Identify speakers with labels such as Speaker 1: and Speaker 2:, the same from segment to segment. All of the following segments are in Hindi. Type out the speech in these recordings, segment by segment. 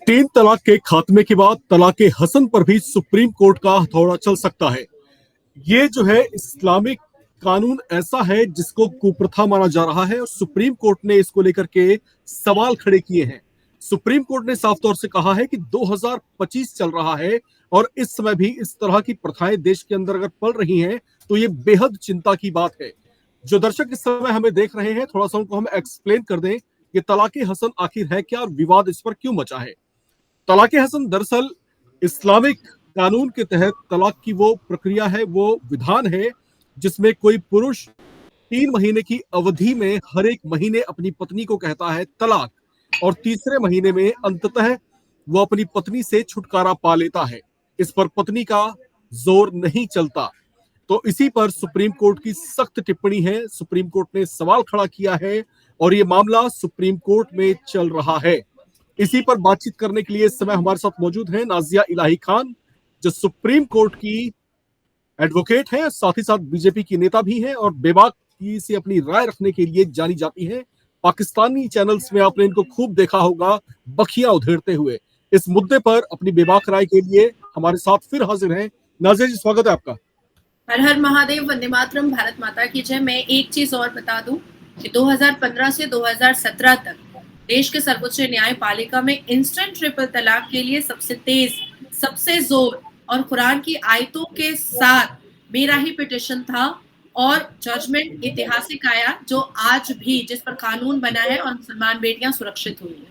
Speaker 1: तीन तलाक के खात्मे के बाद तलाक हसन पर भी सुप्रीम कोर्ट का हथौड़ा चल सकता है। ये जो है इस्लामिक कानून ऐसा है जिसको कुप्रथा माना जा रहा है और सुप्रीम कोर्ट ने इसको लेकर के सवाल खड़े किए हैं। सुप्रीम कोर्ट ने साफ तौर से कहा है कि 2025 चल रहा है और इस समय भी इस तरह की प्रथाएं देश के अंदर अगर पल रही हैं तो ये बेहद चिंता की बात है। जो दर्शक इस समय हमें देख रहे हैं, थोड़ा सा उनको हम एक्सप्लेन कर दें कि तलाक हसन आखिर है क्या और विवाद इस पर क्यों मचा है। तलाक हसन दरअसल इस्लामिक कानून के तहत तलाक की वो प्रक्रिया है, वो विधान है जिसमें कोई पुरुष 3 महीने की अवधि में हर एक महीने अपनी पत्नी को कहता है तलाक और तीसरे महीने में अंततः वो अपनी पत्नी से छुटकारा पा लेता है। इस पर पत्नी का जोर नहीं चलता। तो इसी पर सुप्रीम कोर्ट की सख्त टिप्पणी है। सुप्रीम कोर्ट ने सवाल खड़ा किया है और ये मामला सुप्रीम कोर्ट में चल रहा है। इसी पर बातचीत करने के लिए इस समय हमारे साथ मौजूद हैं नाजिया इलाही खान, जो सुप्रीम कोर्ट की एडवोकेट हैं, साथ ही साथ बीजेपी की नेता भी हैं और बेबाकी से अपनी राय रखने के लिए जानी जाती हैं। पाकिस्तानी चैनल्स में आपने इनको खूब देखा होगा बखियां उधेड़ते हुए। इस मुद्दे पर अपनी बेबाक राय के लिए हमारे साथ फिर हाजिर हैं। नाजिया जी, स्वागत है आपका।
Speaker 2: हर हर महादेव, वंदे मातरम, भारत माता की जय। मैं एक चीज और बता दूं कि 2015 से 2017 तक देश के सर्वोच्च न्यायपालिका में इंस्टेंट ट्रिपल तलाक के लिए सबसे तेज, सबसे जोर और कुरान की आयतों के साथ मेरा ही पिटिशन था और जजमेंट ऐतिहासिक आया, जो आज भी जिस पर कानून बना है और मुसलमान बेटियां सुरक्षित हुई हैं।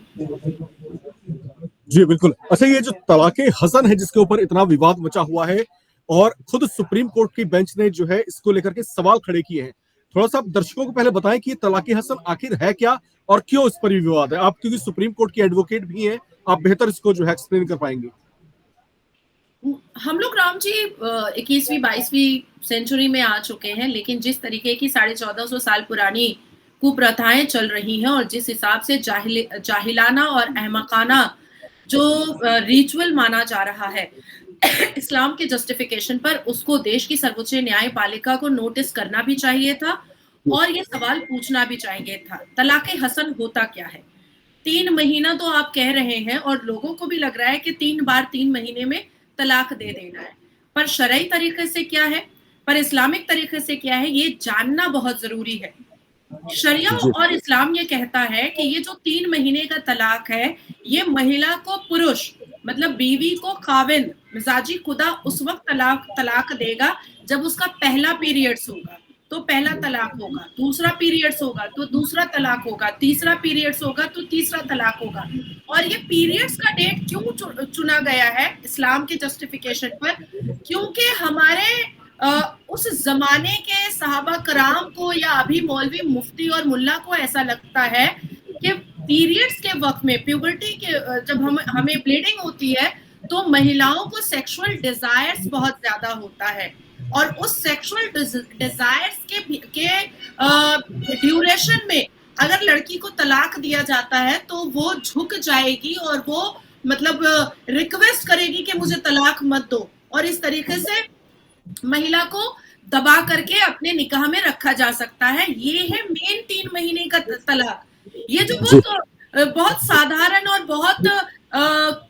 Speaker 1: जी बिल्कुल। अच्छा, ये जो तलाक हसन है जिसके ऊपर इतना विवाद मचा हुआ है और खुद सुप्रीम कोर्ट की बेंच ने जो है इसको लेकर के सवाल खड़े किए हैं, थोड़ा सा आप दर्शकों को पहले बताएं कि तलाक हसन आखिर है क्या और क्यों इस पर विवाद है। आप क्योंकि सुप्रीम कोर्ट की एडवोकेट भी हैं, आप बेहतर इसको जो है एक्सप्लेन कर पाएंगे।
Speaker 2: हम लोग राम जी 21वीं 22वीं सेंचुरी में आ चुके हैं, लेकिन जिस तरीके की 1450 साल पुरानी कुप्रथाएं चल रही हैं और जिस हिसाब से जाहिलाना और अहमकाना जो रिचुअल माना जा रहा है इस्लाम के जस्टिफिकेशन पर, उसको देश की सर्वोच्च न्यायपालिका को नोटिस करना भी चाहिए था और ये सवाल पूछना भी चाहिए था। तलाक हसन होता क्या है? 3 महीना तो आप कह रहे हैं और लोगों को भी लग रहा है कि 3 बार 3 महीने में तलाक दे देना है, पर शरई तरीके से क्या है, पर इस्लामिक तरीके से क्या है, ये जानना बहुत जरूरी है। शरिया और इस्लाम ये कहता है कि ये जो 3 महीने का तलाक है, ये महिला को पुरुष मतलब बीवी को खाविंद मिजाजी खुदा उस वक्त तलाक देगा जब उसका पहला पीरियड्स होगा तो पहला तलाक होगा, दूसरा पीरियड्स होगा तो दूसरा तलाक होगा, तीसरा पीरियड्स होगा तो तीसरा तलाक होगा। और ये पीरियड्स का डेट क्यों चुना गया है इस्लाम के जस्टिफिकेशन पर? क्योंकि हमारे उस जमाने के सहाबा कराम को या अभी मौलवी मुफ्ती और मुल्ला को ऐसा लगता है कि पीरियड्स के वक्त में, प्यूबर्टी के जब हमें ब्लीडिंग होती है तो महिलाओं को सेक्सुअल डिजायर्स बहुत ज्यादा होता है और उस सेक्सुअल डिजायर्स के ड्यूरेशन में अगर लड़की को तलाक दिया जाता है तो वो झुक जाएगी और वो मतलब रिक्वेस्ट करेगी कि मुझे तलाक मत दो, और इस तरीके से महिला को दबा करके अपने निकाह में रखा जा सकता है। ये है मेन 3 महीने का तलाक। ये जो बहुत साधारण और बहुत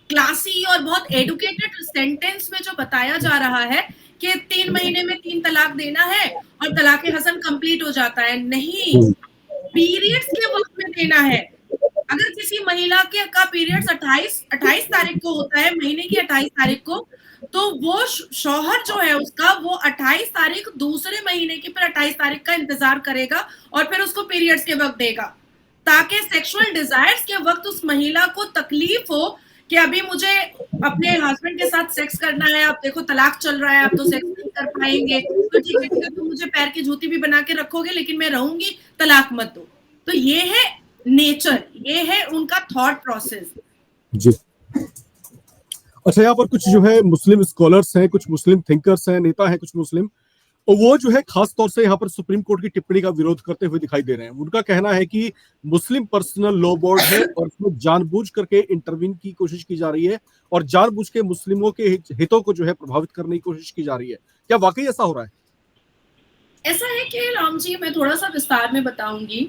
Speaker 2: क्लासी और बहुत एडुकेटेड सेंटेंस में जो बताया जा रहा है कि 3 महीने में 3 तलाक देना है और तलाक हसन कंप्लीट हो जाता है, नहीं, पीरियड्स के वक्त में देना है। अगर किसी महिला के का पीरियड्स 28 तारीख को होता है, महीने की 28 तारीख को, तो वो शौहर जो है उसका वो 28 तारीख दूसरे महीने की फिर 28 तारीख का इंतजार करेगा और फिर उसको पीरियड्स के वक्त देगा, ताकि सेक्सुअल डिजायर्स के वक्त उस महिला को तकलीफ हो कि अभी मुझे अपने हस्बैंड के साथ सेक्स करना है, अब देखो तलाक चल रहा है, अब तो सेक्स नहीं कर पाएंगे, तो ठीक है, तुम मुझे पैर की जूती भी बना के रखोगे लेकिन मैं रहूंगी, तलाक मत दो। तो ये है नेचर, ये है उनका थॉट प्रोसेस
Speaker 1: जी। अच्छा, यहाँ पर कुछ जो है मुस्लिम स्कॉलर्स हैं, कुछ मुस्लिम थिंकर्स हैं, नेता हैं कुछ मुस्लिम, और वो जो है खास तौर से यहाँ पर सुप्रीम कोर्ट की टिप्पणी का विरोध करते हुए दिखाई दे रहे हैं। उनका कहना है कि मुस्लिम पर्सनल लॉ बोर्ड है और उसमें जानबूझ करके इंटरवीन की कोशिश की जा रही है और जानबूझ के मुस्लिमों के हितों को जो है प्रभावित करने की कोशिश की जा रही है। क्या वाकई ऐसा हो रहा है?
Speaker 2: ऐसा है कि राम जी, मैं थोड़ा सा विस्तार में बताऊंगी।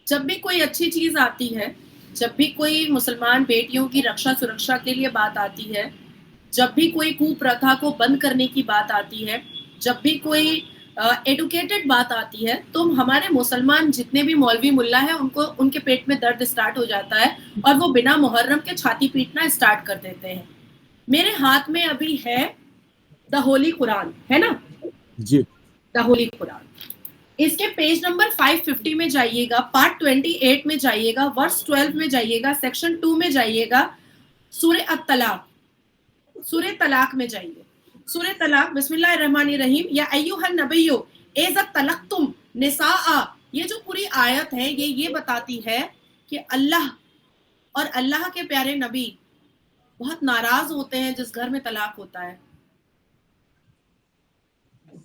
Speaker 2: जब भी कोई अच्छी चीज आती है जब भी कोई मुसलमान बेटियों की रक्षा सुरक्षा के लिए बात आती है, जब भी कोई कुप्रथा को बंद करने की बात आती है, जब भी कोई एडुकेटेड बात आती है, तो हमारे मुसलमान जितने भी मौलवी मुल्ला है उनको उनके पेट में दर्द स्टार्ट हो जाता है और वो बिना मुहर्रम के छाती पीटना स्टार्ट कर देते हैं। मेरे हाथ में अभी है द होली कुरान, है ना
Speaker 1: जी,
Speaker 2: द होली कुरान। इसके पेज नंबर 550 में जाइएगा, पार्ट 28 में जाइएगा, वर्स 12 में जाइएगा, सेक्शन 2 में जाइएगा, सूरे अत-तलाक, सूरे तलाक में जाइए। सूरे तलाक, बिस्मिल्लाहिर्रहमानिर्रहीम, या अय्युहन नबिय्यु इज़ा तलक़्तुम निसाअ, ये जो पूरी आयत है ये बताती है कि अल्लाह और अल्लाह के प्यारे नबी बहुत नाराज होते हैं जिस घर में तलाक होता है।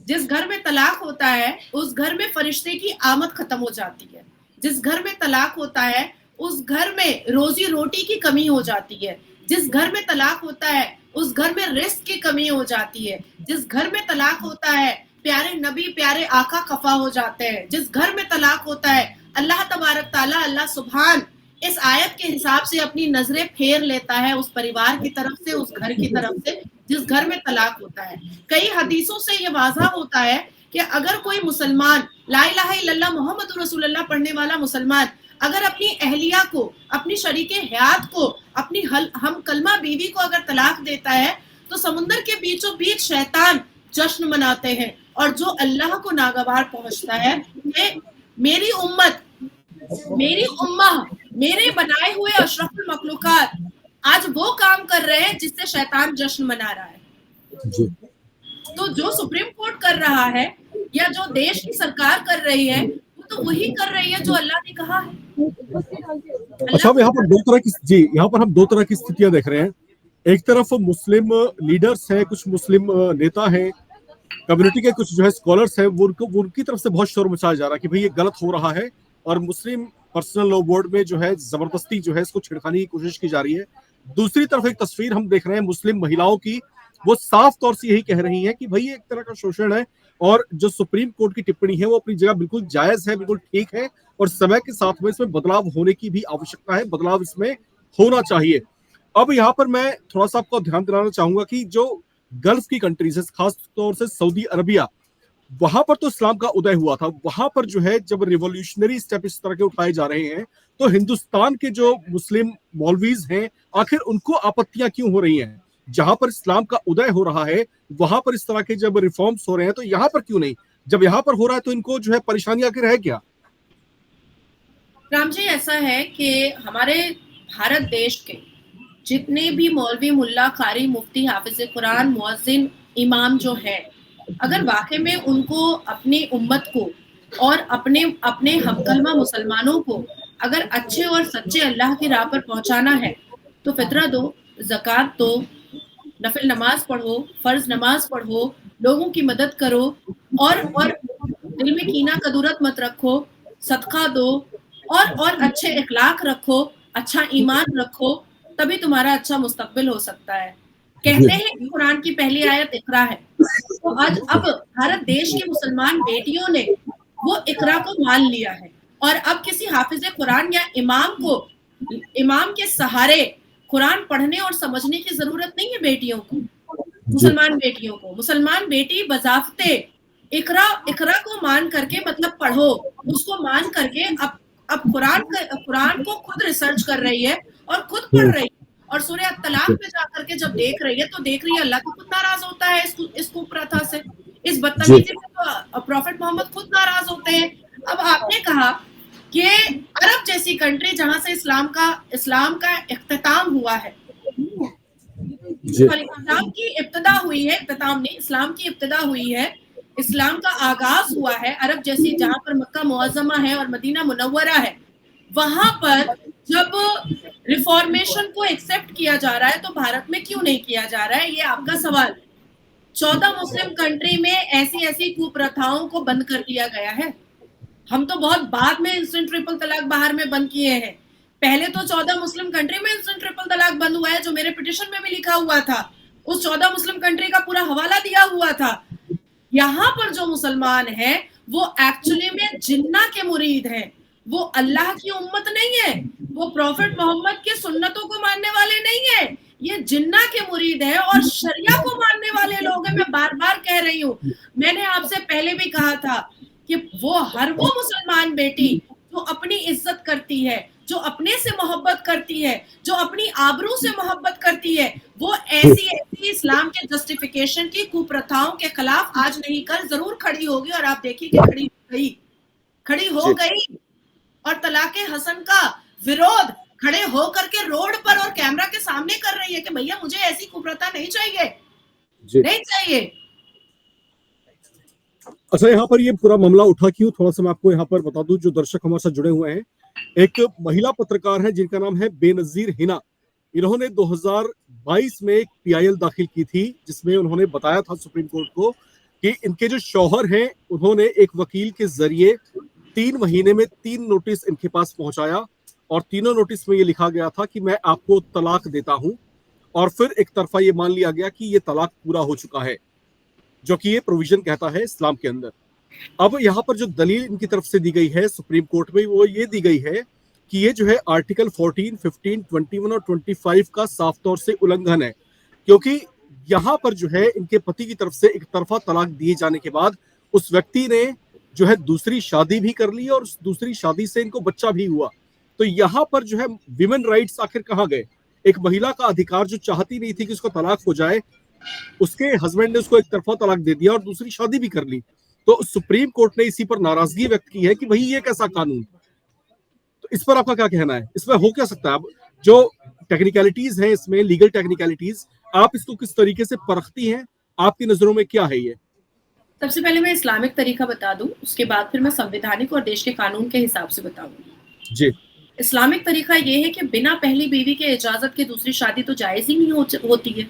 Speaker 2: जिस घर में तलाक होता है उस घर में फरिश्ते की आमद खत्म हो जाती है। जिस घर में तलाक होता है उस घर में रोजी रोटी की कमी हो जाती है। जिस घर में तलाक होता है उस घर में रिस्क की कमी हो जाती है। जिस घर में तलाक होता है प्यारे नबी प्यारे आका खफा हो जाते हैं। जिस घर में तलाक होता है अल्लाह तबारक ताला, अल्लाह सुभान इस आयत के हिसाब से अपनी नजरें फेर लेता है उस परिवार की तरफ से, उस घर की तरफ से जिस घर में तलाक होता है। कई हदीसों से ये वाज़ा होता है कि अगर कोई मुसलमान ला इलाहा इल्लल्लाह मुहम्मदुर रसूलुल्लाह पढ़ने वाला मुसलमान अगर अपनी अहलिया को, अपनी शरीके हयात को, अपनी हम कलमा बीवी को अगर तलाक देता है तो समुंदर के बीचों बीच शैतान जश्न मनाते हैं और जो अल्लाह को नागवार पहुंचता है ये मेरी उम्मत, मेरी उम्मा, मेरे बनाए हुए अशरफुल मखलूकात आज वो काम कर रहे हैं जिससे शैतान जश्न मना रहा है।
Speaker 1: जी।
Speaker 2: तो जो सुप्रीम कोर्ट कर रहा है या जो देश की सरकार कर रही है वो तो वही कर रही है जो अल्लाह ने कहा है।
Speaker 1: अच्छा, यहाँ पर हम दो तरह की स्थितियां देख रहे हैं। एक तरफ मुस्लिम लीडर्स हैं, कुछ मुस्लिम नेता हैं, कम्युनिटी के कुछ जो है स्कॉलर्स हैं, वो उनकी तरफ से बहुत शोर मचाया जा रहा है कि भाई ये गलत हो रहा है और मुस्लिम पर्सनल लॉ बोर्ड में जो है जबरदस्ती जो है इसको छिड़काने की कोशिश की जा रही है। दूसरी तरफ एक तस्वीर हम देख रहे हैं मुस्लिम महिलाओं की, वो साफ तौर से यही कह रही हैं कि भाई ये एक तरह का शोषण है और जो सुप्रीम कोर्ट की टिप्पणी है वो अपनी जगह बिल्कुल जायज है, बिल्कुल ठीक है और समय के साथ में इसमें बदलाव होने की भी आवश्यकता है, बदलाव इसमें होना चाहिए। अब यहाँ पर मैं थोड़ा सा आपको ध्यान दिलाना चाहूंगा कि जो गल्फ की कंट्रीज है, खास तौर से सऊदी अरबिया, वहां पर तो इस्लाम का उदय हुआ था। वहां पर जो है जब रिवॉल्यूशनरी स्टेप इस तरह के उठाए जा रहे हैं तो हिंदुस्तान के जो मुस्लिम मौलवीज हैं आखिर उनको आपत्तियां क्यों हो रही हैं? जहां पर इस्लाम का उदय हो रहा है वहां पर इस तरह के जब रिफॉर्म्स हो रहे हैं तो यहाँ पर क्यों नहीं? जब यहाँ पर हो रहा है तो इनको जो है परेशानी आखिर है क्या?
Speaker 2: राम जी, ऐसा है कि हमारे भारत देश के जितने भी मौलवी, मुल्ला, कारी, मुफ्ती, हाफिज कुरान, मुअज्जिन, इमाम जो है, अगर वाकई में उनको अपनी उम्मत को और अपने अपने हमकलमा मुसलमानों को अगर अच्छे और सच्चे अल्लाह की राह पर पहुंचाना है तो फितरा दो, ज़कात दो, नफिल नमाज पढ़ो, फर्ज नमाज पढ़ो, लोगों की मदद करो और दिल में कीना कदूरत मत रखो, सदका दो और अच्छे इखलाक रखो, अच्छा ईमान रखो, तभी तुम्हारा अच्छा मुस्तकबिल हो सकता है। कहते हैं कि कुरान की पहली आयत इकरा है, तो आज अब भारत देश की मुसलमान बेटियों ने वो इकरा को मान लिया है और अब किसी हाफिज कुरान या इमाम के सहारे कुरान पढ़ने और समझने की जरूरत नहीं है बेटियों को, मुसलमान बेटियों को। मुसलमान बेटी बजाफ्ते इकरा को मान करके, मतलब पढ़ो उसको मान करके अब कुरान को खुद रिसर्च कर रही है और खुद पढ़ रही है और सूरह अत-तलाक में जाकर के जब देख रही है तो देख रही है अल्लाह तो खुद नाराज होता है इस कुप्रथा से, इस बदतमीजी से तो प्रॉफेट मोहम्मद खुद नाराज होते हैं। अब आपने कहा कि अरब जैसी कंट्री जहां से इस्लाम का इख्तिताम हुआ है, इस्लाम की इब्तिदा हुई है, इख्तिताम नहीं, इस्लाम की इब्तिदा हुई है, इस्लाम का आगाज हुआ है, अरब जैसी जहां पर मक्का मुअज्जमा है और मदीना मुनव्वरा है, वहां पर जब रिफॉर्मेशन को एक्सेप्ट किया जा रहा है तो भारत में क्यों नहीं किया जा रहा है, ये आपका सवाल। 14 मुस्लिम कंट्री में ऐसी कुप्रथाओं को बंद कर दिया गया है। हम तो बहुत बाद में इंस्टेंट ट्रिपल तलाक बाहर में बंद किए हैं, पहले तो 14 मुस्लिम कंट्री में इंस्टेंट ट्रिपल तलाक बंद हुआ है, जो मेरे पिटीशन में भी लिखा हुआ था, उस 14 मुस्लिम कंट्री का पूरा हवाला दिया हुआ था। यहाँ पर जो मुसलमान है वो एक्चुअली में जिन्ना के मुरीद हैं, वो अल्लाह की उम्मत नहीं है, वो प्रॉफिट मोहम्मद के सुन्नतों को मानने वाले नहीं है, ये जिन्ना के मुरीद है और शरिया को मानने वाले लोग हैं। मैं बार बार कह रही हूँ, मैंने आपसे पहले भी कहा था कि वो मुसलमान बेटी जो अपनी इज्जत करती है, जो अपने से मोहब्बत करती है, जो अपनी आबरू से मोहब्बत करती है, वो ऐसी इस्लाम के जस्टिफिकेशन की कुप्रथाओं के खिलाफ आज नहीं कल जरूर खड़ी होगी। और आप देखिए कि खड़ी हो गई और तलाके हसन का विरोध खड़े हो करके रोड पर और कैमरा के सामने कर रही है कि भैया मुझे ऐसी कुप्रथा नहीं चाहिए, नहीं चाहिए।
Speaker 1: अच्छा, यहाँ पर ये पूरा मामला उठा क्यों, थोड़ा सा मैं आपको यहाँ पर बता दूं, जो दर्शक हमारे साथ जुड़े हुए हैं। एक महिला पत्रकार है जिनका नाम है बेनजीर हिना। इन्होंने 2022 में एक पीआईएल दाखिल की थी जिसमें उन्होंने बताया था सुप्रीम कोर्ट को कि इनके जो शौहर हैं उन्होंने एक वकील के जरिए 3 महीने में 3 नोटिस इनके पास पहुंचाया और तीनों नोटिस में ये लिखा गया था कि मैं आपको तलाक देता हूं, और फिर एक तरफा ये मान लिया गया कि ये तलाक पूरा हो चुका है, जो कि ये प्रोविजन कहता है इस्लाम के अंदर। अब यहाँ पर जो दलील इनकी तरफ से दी गई है सुप्रीम कोर्ट में, वो ये दी गई है कि ये जो है आर्टिकल 14, 15, 21 और 25 का साफ तौर से उल्लंघन है, क्योंकि यहाँ पर जो है इनके पति की तरफ से एक तरफा तलाक दिए जाने के बाद उस व्यक्ति ने जो है दूसरी शादी भी कर ली और उस दूसरी शादी से इनको बच्चा भी हुआ। तो यहाँ पर जो है विमेन राइट्स आखिर कहाँ गए? एक महिला का अधिकार जो चाहती नहीं थी कि उसको तलाक हो जाए, उसके हस्बैंड ने उसको एक तरफा तलाक दे दिया और दूसरी शादी भी कर ली। तो सुप्रीम कोर्ट ने इसी पर नाराजगी व्यक्त की है कि भाई ये कैसा कानून। तो इस पर आपका क्या कहना है? इसमें हो क्या सकता है? अब जो टेक्निकलिटीज हैं इसमें, लीगल टेक्निकलिटीज, आप इसको किस तरीके से परखती हैं? आपकी नजरों में क्या है ये?
Speaker 2: सबसे पहले मैं इस्लामिक तरीका बता दूं, उसके बाद फिर मैं संवैधानिक और देश के कानून के हिसाब से बताऊंगी।
Speaker 1: जी।
Speaker 2: इस्लामिक तरीका ये है कि बिना पहली बीवी के इजाजत के दूसरी शादी तो जायज ही नहीं होती है।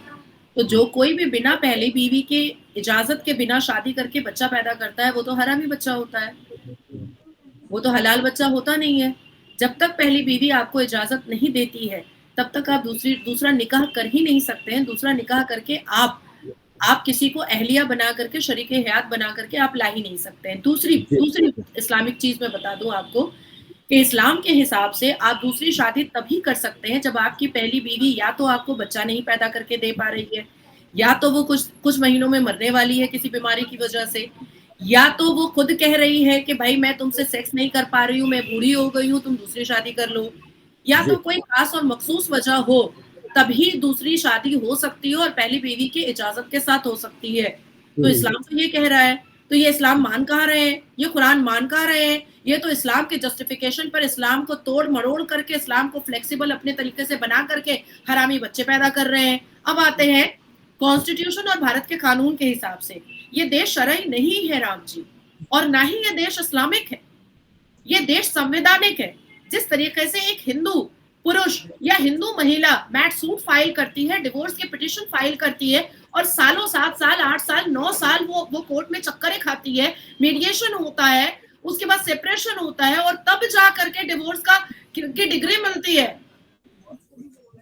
Speaker 2: तो जो कोई भी बिना पहली बीवी के इजाजत के बिना शादी करके बच्चा पैदा करता है वो तो हरामी बच्चा होता है, वो तो हलाल बच्चा होता नहीं है। जब तक पहली बीवी आपको इजाजत नहीं देती है तब तक आप दूसरा निकाह कर ही नहीं सकते हैं। दूसरा निकाह करके आप किसी को अहलिया बना करके, शरीके हयात बना करके आप ला ही नहीं सकते हैं। दूसरी इस्लामिक चीज मैं बता दूं आपको कि इस्लाम के हिसाब से आप दूसरी शादी तभी कर सकते हैं जब आपकी पहली बीवी या तो आपको बच्चा नहीं पैदा करके दे पा रही है, या तो वो कुछ महीनों में मरने वाली है किसी बीमारी की वजह से, या तो वो खुद कह रही है कि भाई मैं तुमसे सेक्स नहीं कर पा रही हूँ, मैं बूढ़ी हो गई हूँ, तुम दूसरी शादी कर लो, या तो कोई खास और मखसूस वजह हो, तभी दूसरी शादी हो सकती है और पहली बीवी की इजाजत के साथ हो सकती है। तो इस्लाम तो ये कह रहा है, तो ये इस्लाम मान कहाँ रहे हैं, ये कुरान मान कहाँ रहे हैं? ये तो इस्लाम के जस्टिफिकेशन पर इस्लाम को तोड़ मरोड़ करके, इस्लाम को फ्लेक्सिबल अपने तरीके से बना करके हरामी बच्चे पैदा कर रहे हैं। अब आते हैं कॉन्स्टिट्यूशन और भारत के कानून के हिसाब से, ये देश शरई नहीं है राम जी, और ना ही ये देश इस्लामिक है, ये देश संवैधानिक है। जिस तरीके से एक हिंदू पुरुष या हिंदू महिला मैट सूट फाइल करती है, डिवोर्स की पिटीशन फाइल करती है और सालों 7 साल 8 साल 9 साल वो कोर्ट में चक्करें खाती है, मीडिएशन होता है, उसके बाद सेपरेशन होता है और तब जा करके डिवोर्स की डिग्री मिलती है।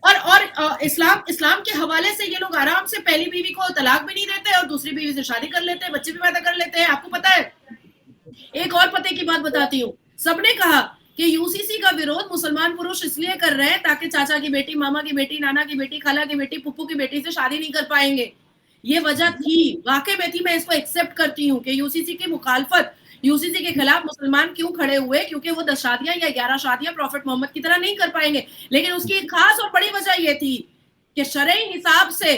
Speaker 2: और इस्लाम के हवाले से ये लोग आराम से पहली बीवी को तलाक भी नहीं देते और दूसरी बीवी से शादी कर लेते हैं, बच्चे भी पैदा कर लेते हैं। आपको पता है, एक और पते की बात बताती हूँ, सबने कहा कि यूसीसी का विरोध मुसलमान पुरुष इसलिए कर रहे हैं ताकि चाचा की बेटी, मामा की बेटी, नाना की बेटी, खाला की बेटी, पुप्पू की बेटी से शादी नहीं कर पाएंगे। ये वजह थी, वाकई में थी, मैं इसको एक्सेप्ट करती हूँ कि यूसीसी की मुखालफत, यूसीसी के खिलाफ मुसलमान क्यों खड़े हुए, क्योंकि वो 10 शादियां या 11 शादियां प्रॉफिट मोहम्मद की तरह नहीं कर पाएंगे। लेकिन उसकी एक खास और बड़ी वजह ये थी कि शरई हिसाब से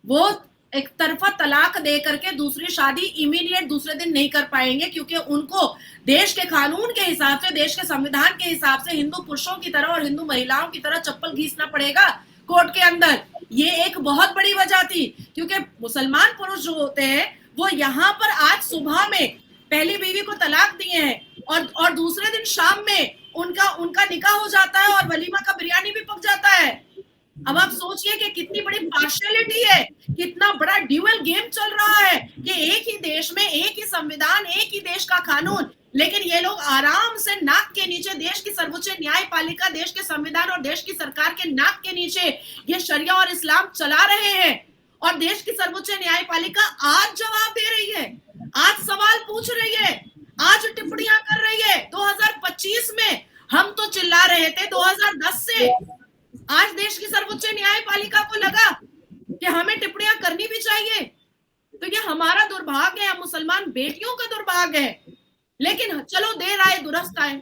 Speaker 2: वो एक तरफा तलाक दे करके दूसरी शादी इमीडिएट दूसरे दिन नहीं कर पाएंगे, क्योंकि उनको देश के कानून के हिसाब से, देश के संविधान के हिसाब से हिंदू पुरुषों की तरह और हिंदू महिलाओं की तरह चप्पल घीसना पड़ेगा कोर्ट के अंदर। ये एक बहुत बड़ी वजह थी, क्योंकि मुसलमान पुरुष जो होते हैं वो यहाँ पर आज सुबह में पहली बीवी को तलाक दिए हैं और दूसरे दिन शाम में उनका निकाह हो जाता है और वलीमा का बिरयानी भी पक जाता है। अब आप सोचिए कि कितनी बड़ी पार्शियलिटी है, कितना बड़ा ड्यूअल गेम चल रहा है कि एक ही देश में एक ही संविधान, एक ही देश का कानून, लेकिन ये लोग आराम से नाक के नीचे देश की सर्वोच्च न्यायपालिका, देश के संविधान और देश की सरकार के नाक के नीचे ये शरिया और इस्लाम चला रहे हैं। और देश की सर्वोच्च न्यायपालिका आज जवाब दे रही है, आज सवाल पूछ रही है, आज टिप्पणियां कर रही है। 2025 में हम तो चिल्ला रहे थे, 2010 ये हमारा दुर्भाग्य है, मुसलमान बेटियों का दुर्भाग्य है। लेकिन चलो देर आए दुरुस्त आए।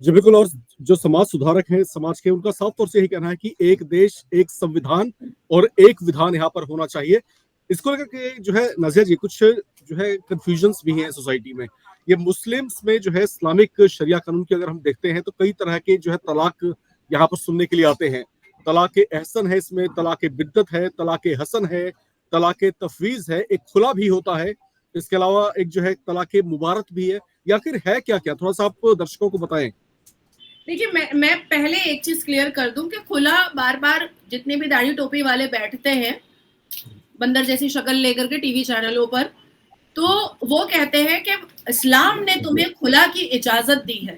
Speaker 1: जी बिल्कुल। और जो समाज सुधारक हैं समाज के, उनका साफ तौर से यही कहना है कि एक देश एक संविधान और एक विधान यहाँ पर होना चाहिए। इसको लेकर के जो है नज़िया जी, कुछ जो है कंफ्यूजन्स भी हैं सोसाइटी में। ये मुस्लिम्स में जो है इस्लामिक शरिया कानून की अगर हम देखते हैं तो कई तरह के जो है तलाक यहाँ पर सुनने के लिए आते हैं। तलाक एहसन है, इसमें तलाक बिद्दत है, तलाक हसन है, तलाक तफवीज है, एक खुला भी होता है, इसके अलावा एक जो है तलाक मुबारक भी है। या फिर है क्या क्या, थोड़ा सा आप दर्शकों को बताएं।
Speaker 2: देखिए, मैं पहले एक चीज क्लियर कर दूं कि खुला बार बार जितने भी दाढ़ी टोपी वाले बैठते हैं बंदर जैसी शक्ल लेकर के टीवी चैनलों पर, तो वो कहते हैं कि इस्लाम ने तुम्हें खुला की इजाजत दी है।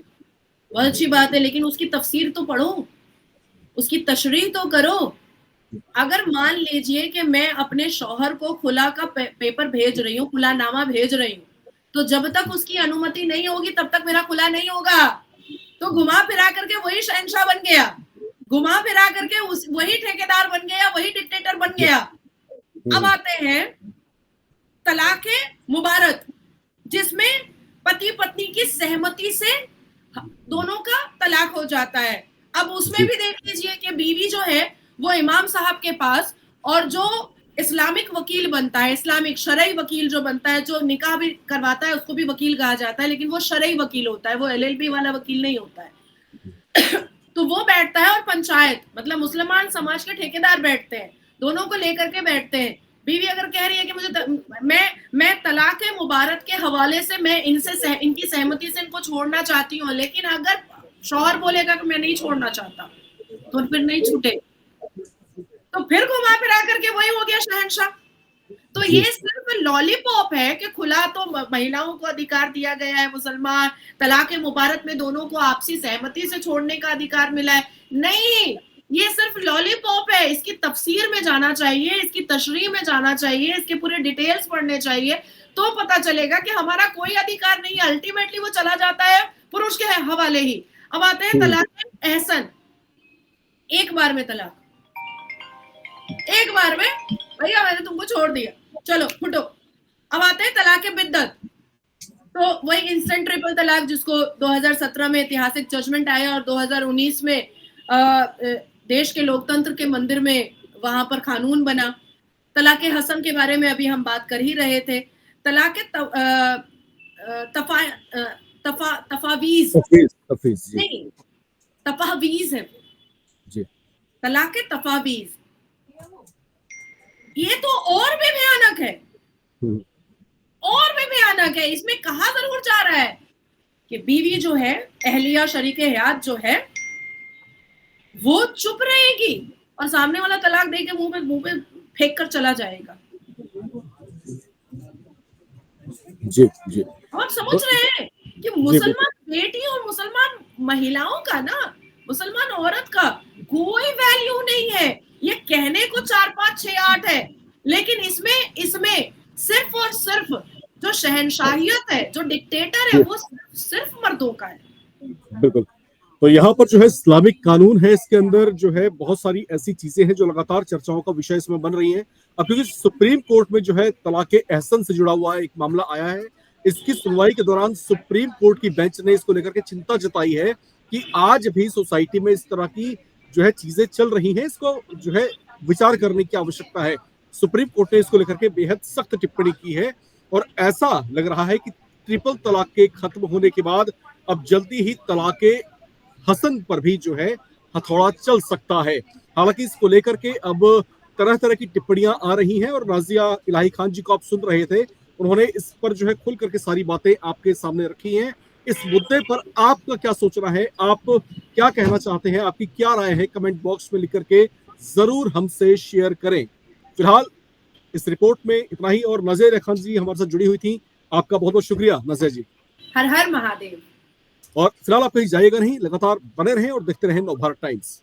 Speaker 2: बहुत अच्छी बात है, लेकिन उसकी तफसीर तो पढ़ो, उसकी तशरीह तो करो। अगर मान लीजिए कि मैं अपने शौहर को खुला का पेपर भेज रही हूँ, खुला नामा भेज रही हूँ, तो जब तक उसकी अनुमति नहीं होगी तब तक मेरा खुला नहीं होगा। तो घुमा फिरा करके वही शहंशाह बन गया, घुमा फिरा करके वही ठेकेदार बन गया, वही डिक्टेटर बन गया। अब आते हैं तलाक मुबारक, जिसमें पति पत्नी की सहमति से दोनों का तलाक हो जाता है। अब उसमें भी देख लीजिए कि बीवी जो है वो इमाम साहब के पास, और जो इस्लामिक वकील बनता है, इस्लामिक शरई वकील जो बनता है, जो निकाह भी करवाता है उसको भी वकील कहा जाता है, लेकिन वो शरई वकील होता है, वो LLB वाला वकील नहीं होता है। तो वो बैठता है और पंचायत मतलब मुसलमान समाज के ठेकेदार बैठते हैं, दोनों को लेकर के बैठते हैं। बीवी अगर कह रही है कि मुझे मैं तलाक मुबारक के हवाले से मैं इनकी सहमति से इनको छोड़ना चाहती हूँ, लेकिन अगर शौहर बोलेगा कि मैं नहीं छोड़ना चाहता तो फिर नहीं छूटे, तो फिर घुमा फिरा करके वही हो गया शहंशाह। तो ये सिर्फ लॉलीपॉप है कि खुला तो महिलाओं को अधिकार दिया गया है, मुसलमान तलाक मुबारक में दोनों को आपसी सहमति से छोड़ने का अधिकार मिला है। नहीं, ये सिर्फ लॉलीपॉप है। इसकी तफसीर में जाना चाहिए, इसकी तशरीह में जाना चाहिए, इसके पूरे डिटेल्स पढ़ने चाहिए, तो पता चलेगा कि हमारा कोई अधिकार नहीं है। अल्टीमेटली वो चला जाता है पुरुष के हवाले ही। अब आते हैं तलाक एहसन, एक बार में तलाक, एक बार में भैया मैंने तुमको छोड़ दिया, चलो फुटो। अब आते हैं तलाक बिद्दत, तो वही इंस्टेंट ट्रिपल तलाक जिसको 2017 में ऐतिहासिक जजमेंट आया और 2019 में देश के लोकतंत्र के मंदिर में वहां पर कानून बना। तलाक हसन के बारे में अभी हम बात कर ही रहे थे। तलाक तफावीज नहीं, तफावीज है जी, तलाक तफावीज, ये तो और भी भयानक है, और भी भयानक है। इसमें कहा जरूर जा रहा है कि बीवी जो है, अहलिया शरीके हयात जो है, वो चुप रहेगी और सामने वाला तलाक दे के मुंह पे फेंक कर चला जाएगा।
Speaker 1: जी जी,
Speaker 2: आप समझ रहे हैं कि मुसलमान बेटी और मुसलमान महिलाओं का ना, मुसलमान औरत का कोई वैल्यू नहीं है। ये कहने को 4 5 6 8 है, लेकिन इसमें सिर्फ और सिर्फ जो शहनशाहियत है, जो डिक्टेटर है, वो सिर्फ मर्दों का है।
Speaker 1: बिल्कुल। तो यहाँ पर जो है इस्लामिक कानून है, इसके अंदर जो है बहुत सारी ऐसी चीजें हैं जो लगातार चर्चाओं का विषय इसमें बन रही हैं। अब क्योंकि सुप्रीम कोर्ट में जो है तलाक एहसन से जुड़ा हुआ एक मामला आया है, इसकी सुनवाई के दौरान सुप्रीम कोर्ट की बेंच ने इसको लेकर के चिंता जताई है कि आज भी सोसाइटी में इस तरह की जो है चीजें चल रही हैं, इसको जो है विचार करने की आवश्यकता है। सुप्रीम कोर्ट ने इसको लेकर के बेहद सख्त टिप्पणी की है और ऐसा लग रहा है कि ट्रिपल तलाक के खत्म होने के बाद अब जल्दी ही तलाक हसन पर भी जो है हथौड़ा चल सकता है। हालांकि इसको लेकर के अब तरह तरह की टिप्पणियां आ रही हैं और नाजिया इलाही खान जी को आप सुन रहे थे, उन्होंने इस पर जो है खुल करके सारी बातें आपके सामने रखी हैं। इस मुद्दे पर आपका क्या सोचना है, आप क्या कहना चाहते हैं, आपकी क्या राय है, कमेंट बॉक्स में लिख करके जरूर हमसे शेयर करें। फिलहाल इस रिपोर्ट में इतना ही, और नाजिया खान जी हमारे साथ जुड़ी हुई थी, आपका बहुत बहुत शुक्रिया नाजिया जी।
Speaker 2: हर हर महादेव।
Speaker 1: और फिलहाल आप कहीं जाइएगा नहीं, लगातार बने रहें और देखते रहें नवभारत टाइम्स।